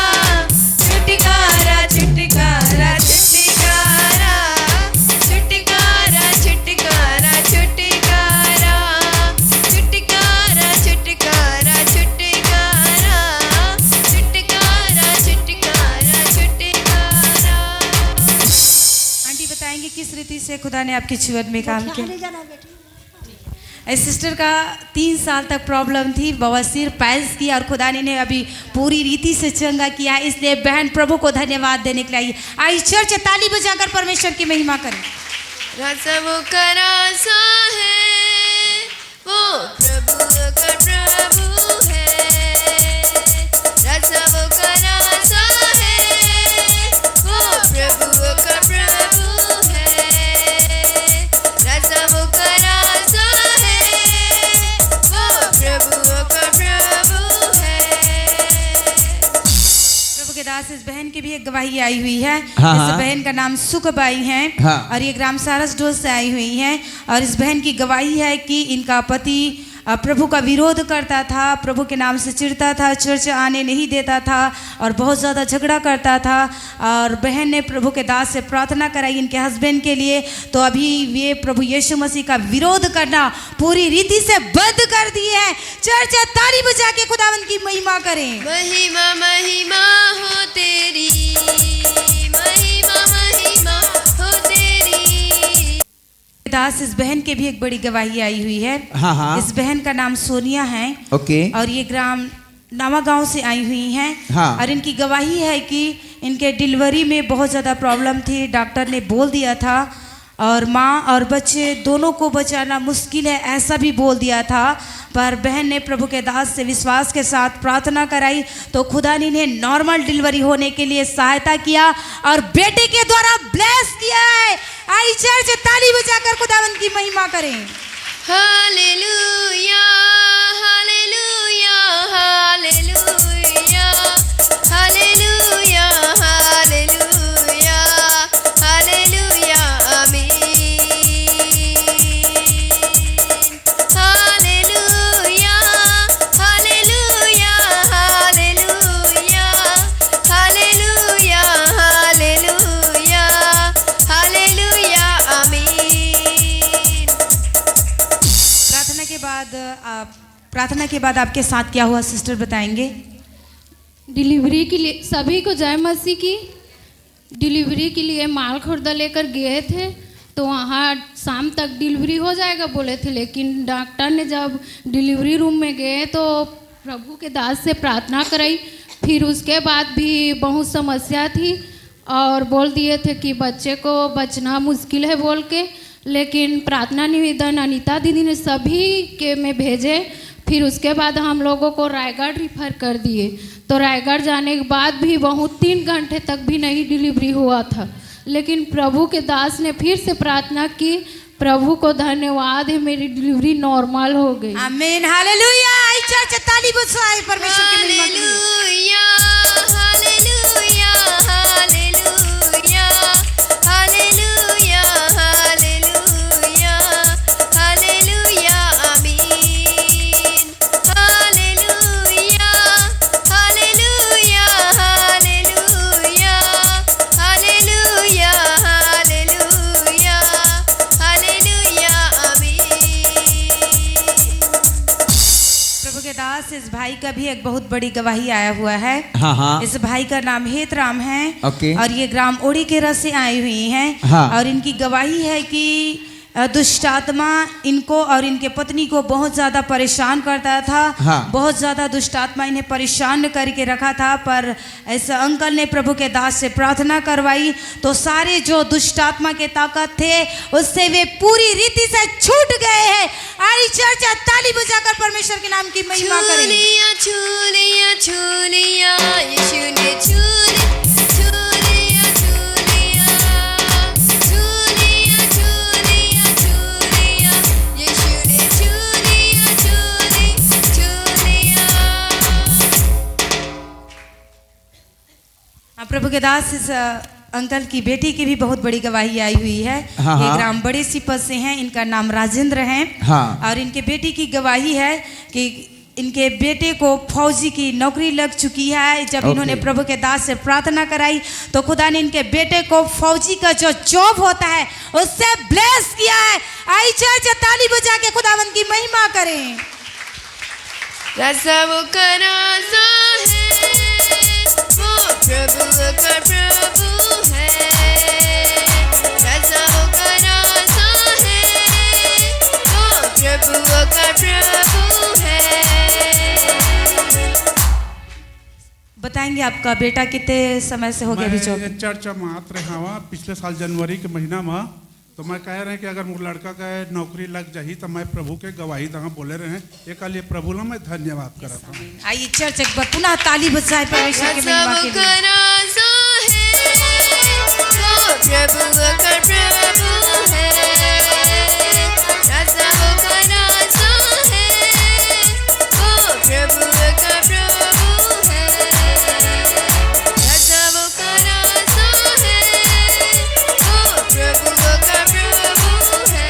छुटकारा छुटकारा छुटकारा छुटकारा छुटकारा छुटकारा छुटकारा छुटकारा छुटकारा छुटकारा छुटकारा। आंटी बताएंगे किस रीति से खुदा ने आपके जीवन में काम किया। इस सिस्टर का 3 साल तक प्रॉब्लम थी, बवासीर, पाइल्स की। और खुदा ने इन्हें अभी पूरी रीति से चंगा किया। इसलिए बहन प्रभु को धन्यवाद देने के लिए आई चर्च ताली बजाकर परमेश्वर की महिमा करें। राजा वो का राजा है, वो प्रभु का प्रभु है, राजा वो का राजा है, वो प्रभु का प्रभु है, राजा वो का राजा है, वो प्रभु का प्रभु है। प्रभु के दास इस बहन की भी एक गवाही आई हुई है। हाँ। इस बहन का नाम सुखबाई है। हाँ। और ये ग्राम सारस डोज से आई हुई हैं। और इस बहन की गवाही है कि इनका पति प्रभु का विरोध करता था, प्रभु के नाम से चिढ़ता था, चर्च आने नहीं देता था और बहुत ज़्यादा झगड़ा करता था। और बहन ने प्रभु के दास से प्रार्थना कराई इनके हस्बैंड के लिए, तो अभी ये प्रभु यीशु मसीह का विरोध करना पूरी रीति से बंद कर दिए हैं। चर्च ताली बजा के खुदावंद की महिमा करें। महिमा महिमा हो तेरी, महिमा महिमा हो तेरी। दास इस बहन के भी एक बड़ी गवाही आई हुई है। हाँ हाँ। इस बहन का नाम सोनिया है। ओके। और ये ग्राम नावा गांव से आई हुई हैं। हाँ। और इनकी गवाही है कि इनके डिलीवरी में बहुत ज़्यादा प्रॉब्लम थी, डॉक्टर ने बोल दिया था और माँ और बच्चे दोनों को बचाना मुश्किल है ऐसा भी बोल दिया था। पर बहन ने प्रभु के दास से विश्वास के साथ प्रार्थना कराई तो खुदा ने इन्हें नॉर्मल डिलीवरी होने के लिए सहायता किया और बेटे के द्वारा ब्लेस किया है। आई चर्च ताली बजाकर खुदावंद की महिमा करें। Hallelujah hallelujah hallelujah hallelujah hallelujah hallelujah आमीन। Hallelujah hallelujah hallelujah hallelujah hallelujah hallelujah आमीन। प्रार्थना के बाद आपके साथ क्या हुआ सिस्टर बताएंगे? डिलीवरी के लिए सभी को जय मसीह की। डिलीवरी के लिए माल खुर्दा लेकर गए थे तो वहाँ शाम तक डिलीवरी हो जाएगा बोले थे, लेकिन डॉक्टर ने जब डिलीवरी रूम में गए तो प्रभु के दास से प्रार्थना कराई। फिर उसके बाद भी बहुत समस्या थी और बोल दिए थे कि बच्चे को बचना मुश्किल है बोल के, लेकिन प्रार्थना निवेदन अनीता दीदी ने सभी के में भेजे। फिर उसके बाद हम लोगों को रायगढ़ रिफ़र कर दिए, तो रायगढ़ जाने के बाद भी बहुत 3 घंटे तक भी नहीं डिलीवरी हुआ था, लेकिन प्रभु के दास ने फिर से प्रार्थना की। प्रभु को धन्यवाद है, मेरी डिलीवरी नॉर्मल हो गई। आमीन हालेलुया। आई चर्च ताली बजाए परमेश्वर की महिमा के लिए। Hallelujah hallelujah hallelujah hallelujah hallelujah आमीन। Hallelujah hallelujah hallelujah hallelujah hallelujah hallelujah आमीन। प्रभु के दास इस भाई का भी एक बहुत बड़ी गवाही आया हुआ है। हाँ हाँ। इस भाई का नाम हेतराम है। ओके। और ये ग्राम ओड़ी के रस से आई हुई हैं। हाँ। और इनकी गवाही है कि दुष्ट आत्मा इनको और इनके पत्नी को बहुत ज़्यादा परेशान करता था। हाँ। बहुत ज़्यादा दुष्ट आत्मा इन्हें परेशान करके रखा था, पर ऐसा अंकल ने प्रभु के दास से प्रार्थना करवाई तो सारे जो दुष्ट आत्मा के ताकत थे उससे वे पूरी रीति से छूट गए हैं। आई चर्च ताली बजाकर परमेश्वर के नाम की महिमा करें। छूलिया छूलिया छूलिया यीशु ने छूलिया छूलिया छूलिया छूलिया छूलिया छूलिया यीशु ने छूलिया छूलिया। प्रभु के दास इस अंकल की बेटी की भी बहुत बड़ी गवाही आई हुई है। हाँ, ये हाँ। ग्राम बड़े सिपत से हैं, इनका नाम राजेंद्र है। हाँ। और इनके बेटी की गवाही है कि इनके बेटे को फौजी की नौकरी लग चुकी है। जब इन्होंने प्रभु के दास से प्रार्थना कराई तो खुदा ने इनके बेटे को फौजी का जो जॉब होता है उससे ब्लेस किया है। आई चर्च ताली बजा के खुदावंद की महिमा करें। राजा वो का राजा है, वो प्रभु का प्रभु है। राजा वो का राजा है, वो प्रभु का प्रभु है। बताएंगे आपका बेटा कितने समय से हो गया अभी जॉब? मैं चर्चा मात्र हवा पिछले साल जनवरी के महीना में, तो मैं कह रहे हैं कि अगर मुझे लड़का का नौकरी लग जाही तो मैं प्रभु के गवाही दंगा बोले रहे हैं। एक लिए प्रभु ला मैं धन्यवाद करता हूँ। आइए चर्च एक बार पुनः ताली बजाए परमेश्वर की महिमा के लिए। राजा है, वो प्रभु का प्रभु है। राजा वो का राजा है, वो प्रभु का प्रभु है। राजा वो का राजा है, वो प्रभु का प्रभु है।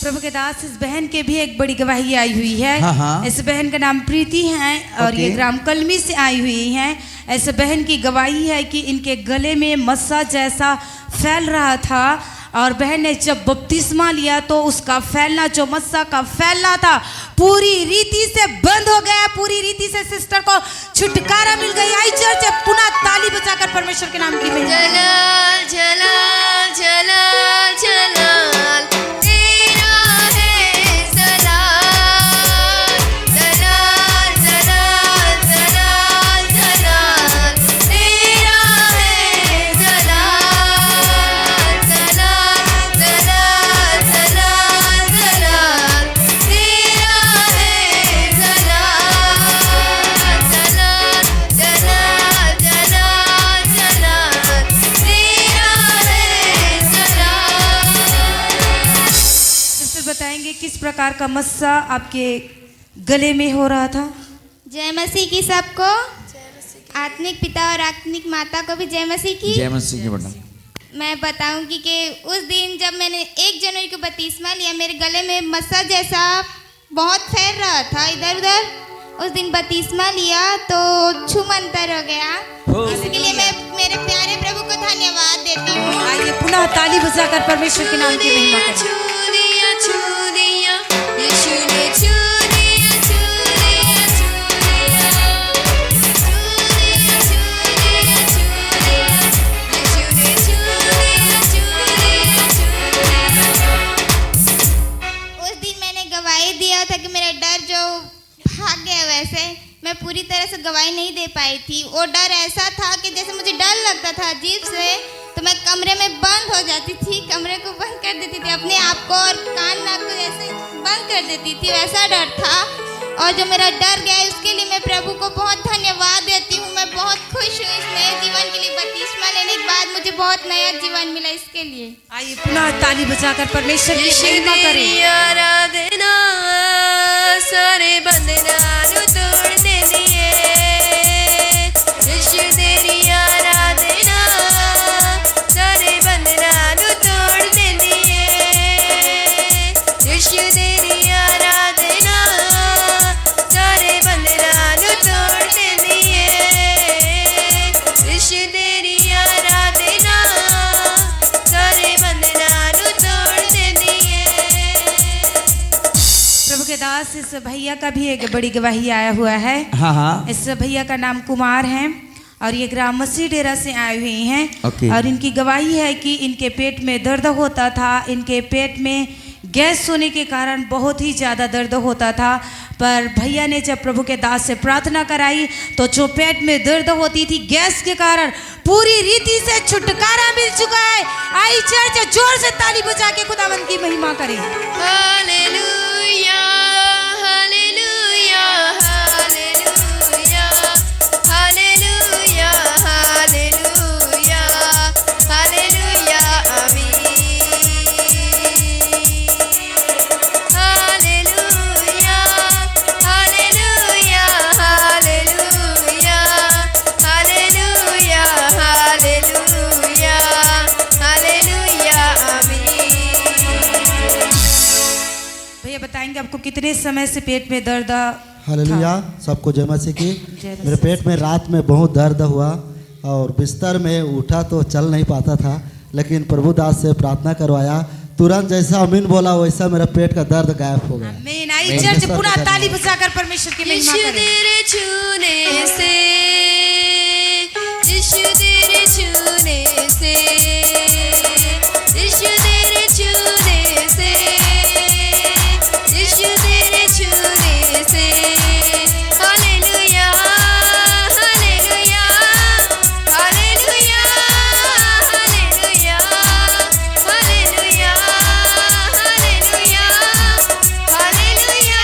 प्रभु के दास, इस बहन के भी एक बड़ी गवाही आई हुई है। हाँ। इस बहन का नाम प्रीति है और ये ग्राम कलमी से आई हुई हैं। ऐसे बहन की गवाही है कि इनके गले में मस्सा जैसा फैल रहा था और बहन ने जब बपतिस्मा लिया तो उसका फैलना, जो मस्सा का फैलना था, पूरी रीति से बंद हो गया। पूरी रीति से सिस्टर को छुटकारा मिल गई। आई चर्च पुनः ताली बजाकर परमेश्वर के नाम की महिमा। जलाल जलाल जलाल जलाल तेरा है जलाल, जलाल जलाल जलाल जलाल तेरा है जलाल, जलाल जलाल जलाल जलाल तेरा है जलाल, जलाल जलाल जलाल जलाल तेरा है जलाल। सिस्टर बताएंगे किस प्रकार का मस्सा आपके गले में हो रहा था? जय मसीह की सबको, आत्मिक पिता और आत्मिक माता को भी जय मसीह की। जय मसीह की बेटा। मैं बताऊंगी कि उस दिन जब मैंने 1 जनवरी को बपतिस्मा लिया, मेरे गले में मस्सा जैसा बहुत फैल रहा था इधर उधर। उस दिन बपतिस्मा लिया तो छूमंतर हो गया। इसके लिए मैं मेरे प्यारे प्रभु को धन्यवाद देती हूँ। आइए पुनः ताली बजाकर परमेश्वर के नाम की महिमा करें। छू दिया छू दिया यीशु ने छू दिया छू दिया छू दिया छू दिया छू दिया छू दिया यीशु ने छू दिया छू दिया छू दिया। उस दिन मैंने गवाही दिया था कि मेरा डर जो भाग गया, वैसे मैं पूरी तरह से गवाही नहीं दे पाई थी। वो डर ऐसा था कि जैसे मुझे डर लगता था अजीब से, तो मैं कमरे में बंद हो जाती थी, कमरे को बंद कर देती थी, अपने आप को और कान नाक को जैसे बंद कर देती थी, वैसा डर था। और जो मेरा डर गया उसके लिए मैं प्रभु को बहुत धन्यवाद देती हूँ। मैं बहुत खुश हूँ इस नए जीवन के लिए। बपतिस्मा लेने के बाद मुझे बहुत नया जीवन मिला, इसके लिए आइए पुनः ताली बजाकर परमेश्वर की यीशु महिमा करें। तेरी आराधना सारे बंधनानु तोड़ दे दिए। यीशु तेरी आराधना सारे बंधनानु तोड़ दे दिए। यीशु तेरी आराधना सारे बंधनानु तोड़ दे दिए। यीशु तेरी आराधना सारे बंधनानु तोड़ दे दिए। प्रभु के दास, इस भैया का भी एक बड़ी गवाही आया हुआ है। हाँ। इस भैया का नाम कुमार है और ये ग्राम मसीह डेरा से आए हुए हैं। ओके। और इनकी गवाही है कि इनके पेट में दर्द होता था। इनके पेट में गैस होने के कारण बहुत ही ज़्यादा दर्द होता था, पर भैया ने जब प्रभु के दास से प्रार्थना कराई तो जो पेट में दर्द होती थी गैस के कारण, पूरी रीति से छुटकारा मिल चुका है। आई चर्च जोर से ताली बजा के खुदावंद की महिमा करें। Hallelujah hallelujah hallelujah hallelujah hallelujah hallelujah आमीन। Hallelujah hallelujah hallelujah hallelujah hallelujah hallelujah आमीन। भैया बताएंगे आपको कितने समय से पेट में दर्द हालेलुया। सबको जय मसीह की। जय मसीह। मेरे पेट में रात में बहुत दर्द हुआ और बिस्तर में उठा तो चल नहीं पाता था, लेकिन प्रभु दास से प्रार्थना करवाया, तुरंत जैसा अमीन बोला वैसा मेरा पेट का दर्द गायब हो गया। आमीन। आई चर्च पूरा ताली बजाकर परमेश्वर की महिमा यीशु करें। तेरे छूने से, यीशु तेरे छूने से, यीशु तेरे छूने से, यीशु तेरे छूने से। Hallelujah hallelujah hallelujah hallelujah hallelujah hallelujah hallelujah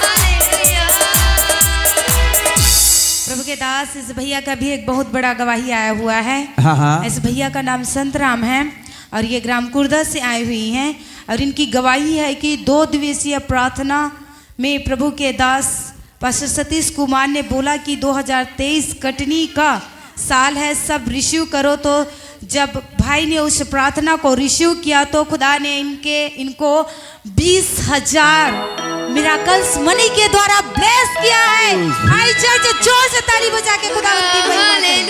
hallelujah. प्रभु के दास, इस भैया का भी एक बहुत बड़ा गवाही आया हुआ है। हाँ। इस भैया का नाम संतराम है और ये ग्राम कुर्दा से आई हुई हैं और इनकी गवाही है कि 2 दिवसीय प्रार्थना में प्रभु के दास पास्टर सतीश कुमार ने बोला कि 2023 कटनी का साल है, सब रिसीव करो। तो जब भाई ने उस प्रार्थना को रिसीव किया तो खुदा ने इनको 20,000 मिराकल्स मनी के द्वारा ब्लेस किया है। आई चर्च जोर से ताली बजा के खुदा की महिमा करें।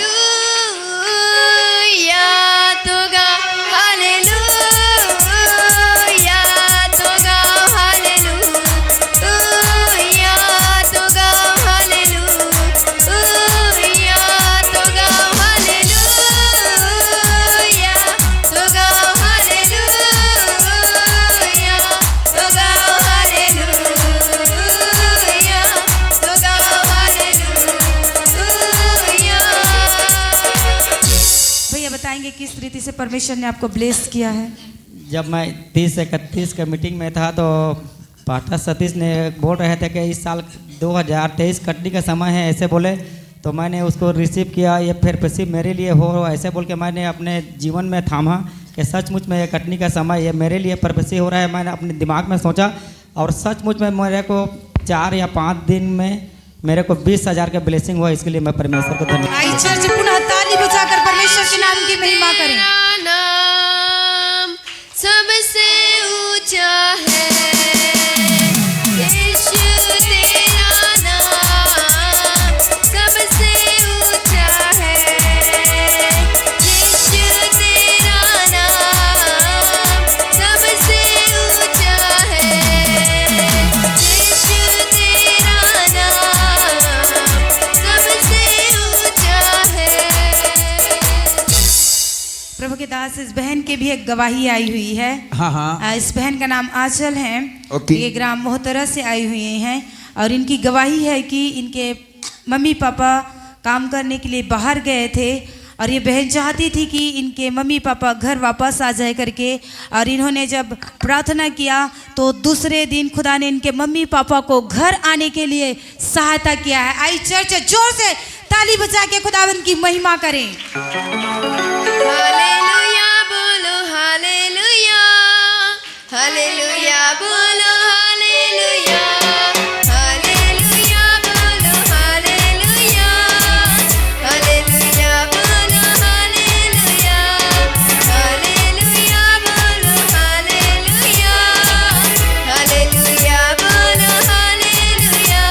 तो गाओ हालेलुया, तो गाओ हालेलुया, तो गाओ हालेलुया, तो गाओ हालेलुया, तो गाओ हालेलुया, तो गाओ हालेलुया, तो गाओ हालेलुया। भैया बताएंगे किस रीति से परमेश्वर ने आपको ब्लेस किया है? जब मैं 30 से 31 का मीटिंग में था तो पास्टर सतीश ने बोल रहे थे कि इस साल 2023 कटनी का समय है, ऐसे बोले तो मैंने उसको रिसीव किया। ये फिर प्रसिद्ध मेरे लिए हो ऐसे बोल के मैंने अपने जीवन में थामा कि सचमुच में ये कटनी का समय ये मेरे लिए परपसी हो रहा है। मैंने अपने दिमाग में सोचा और सचमुच में मेरे को 4 या 5 दिन में मेरे को 20,000 का ब्लेसिंग हुआ। इसके लिए मैं परमेश्वर को धन्यवाद। आई चर्च पुनः ताली बजाकर परमेश्वर के नाम की महिमा करें। नाम सबसे ऊंचा है, यीशु तेरा नाम सबसे ऊंचा है, यीशु तेरा नाम सबसे ऊंचा है, यीशु तेरा नाम सबसे ऊंचा है। प्रभु के दास इस बहन के भी एक गवाही आई हुई है। हाँ हाँ। इस बहन का नाम आंचल है। ओके। ये ग्राम मोहतरा से आई हुई हैं और इनकी गवाही है कि इनके मम्मी पापा काम करने के लिए बाहर गए थे और ये बहन चाहती थी कि इनके मम्मी पापा घर वापस आ जाए करके, और इन्होंने जब प्रार्थना किया तो दूसरे दिन खुदा ने इनके मम्मी पापा को घर आने के लिए सहायता किया है। आई चर्च जोर से ताली बजा के खुदावंद की महिमा करें। हालेलुया बोलो हालेलुया, हालेलुया बोलो हालेलुया, हालेलुया बोलो हालेलुया, हालेलुया बोलो हालेलुया, हालेलुया बोलो हालेलुया, हालेलुया बोलो हालेलुया,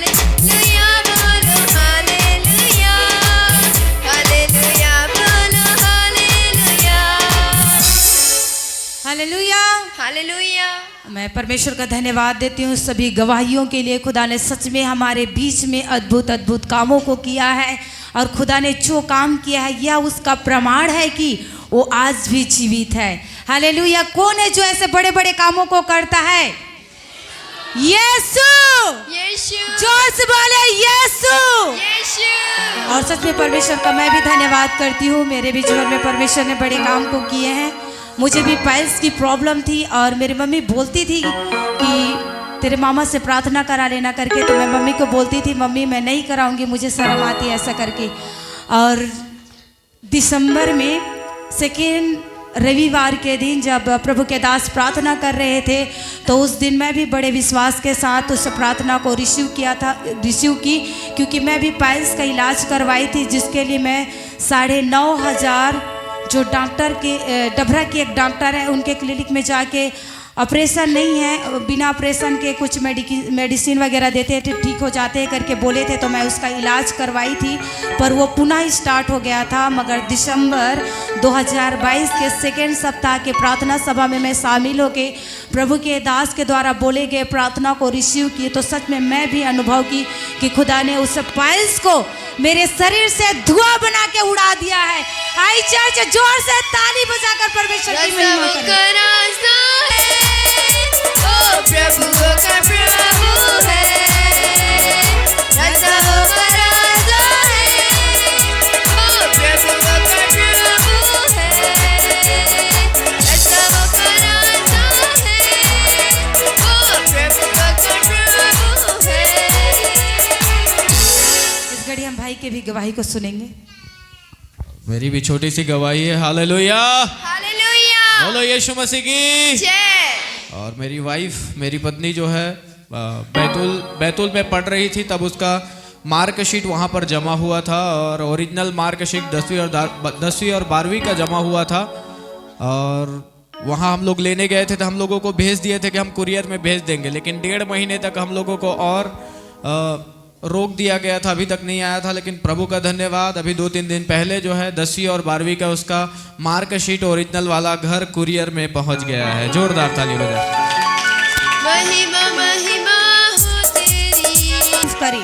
हालेलुया बोलो हालेलुया, हालेलुया बोलो हालेलुया, हालेलुया हालेलुया। मैं परमेश्वर का धन्यवाद देती हूँ सभी गवाहियों के लिए। खुदा ने सच में हमारे बीच में अद्भुत अद्भुत कामों को किया है और खुदा ने जो काम किया है यह उसका प्रमाण है कि वो आज भी जीवित है। हालेलुया। कौन है जो ऐसे बड़े बड़े कामों को करता है? यीशु। यीशु। जोर से बोले यीशु। यीशु। और सच में परमेश्वर का मैं भी धन्यवाद करती हूँ। मेरे भी जीवन में परमेश्वर ने बड़े काम को किए हैं। मुझे भी पाइल्स की प्रॉब्लम थी और मेरी मम्मी बोलती थी कि तेरे मामा से प्रार्थना करा लेना करके, तो मैं मम्मी को बोलती थी मम्मी मैं नहीं कराऊंगी, मुझे शर्म आती है ऐसा करके। और दिसंबर में 2 रविवार के दिन जब प्रभु के दास प्रार्थना कर रहे थे तो उस दिन मैं भी बड़े विश्वास के साथ उस प्रार्थना को रिसीव की, क्योंकि मैं भी पाइल्स का इलाज करवाई थी जिसके लिए मैं 9,500 जो डॉक्टर के डभरा की एक डॉक्टर है उनके क्लिनिक में जाके ऑपरेशन नहीं है, बिना ऑपरेशन के कुछ मेडिसिन वगैरह देते थे, ठीक हो जाते हैं करके बोले थे, तो मैं उसका इलाज करवाई थी पर वो पुनः स्टार्ट हो गया था। मगर दिसंबर 2022 के 2 सप्ताह के प्रार्थना सभा में मैं शामिल होके प्रभु के दास के द्वारा बोले गए प्रार्थना को रिसीव की, तो सच में मैं भी अनुभव की कि खुदा ने उस पाइल्स को मेरे शरीर से धुआं बना के उड़ा दिया है। आई चर्च जोर से ताली बजाकर परमेश्वर की महिमा करें। ओ प्रभु का प्रभु है, राजाओं का राजा है, ओ प्रभु का प्रभु है, राजाओं का राजा है, ओ प्रभु का प्रभु है। इस घड़ी हम भाई के भी गवाही को सुनेंगे। मेरी भी छोटी सी गवाही है। हालेलुया हालेलुया बोलो यीशु मसीह की जय। और मेरी वाइफ, मेरी पत्नी जो है बैतूल में पढ़ रही थी, तब उसका मार्कशीट वहाँ पर जमा हुआ था और ओरिजिनल मार्कशीट 10वीं और 12वीं का जमा हुआ था। और वहाँ हम लोग लेने गए थे तो हम लोगों को भेज दिए थे कि हम कुरियर में भेज देंगे, लेकिन 1.5 महीने तक हम लोगों को और रोक दिया गया था, अभी तक नहीं आया था। लेकिन प्रभु का धन्यवाद, अभी 2-3 दिन पहले जो है 10वीं और 12वीं का उसका मार्कशीट ओरिजिनल वाला घर कुरियर में पहुंच गया है। जोरदार ताली बजा। महिमा महिमा हो तेरी। करी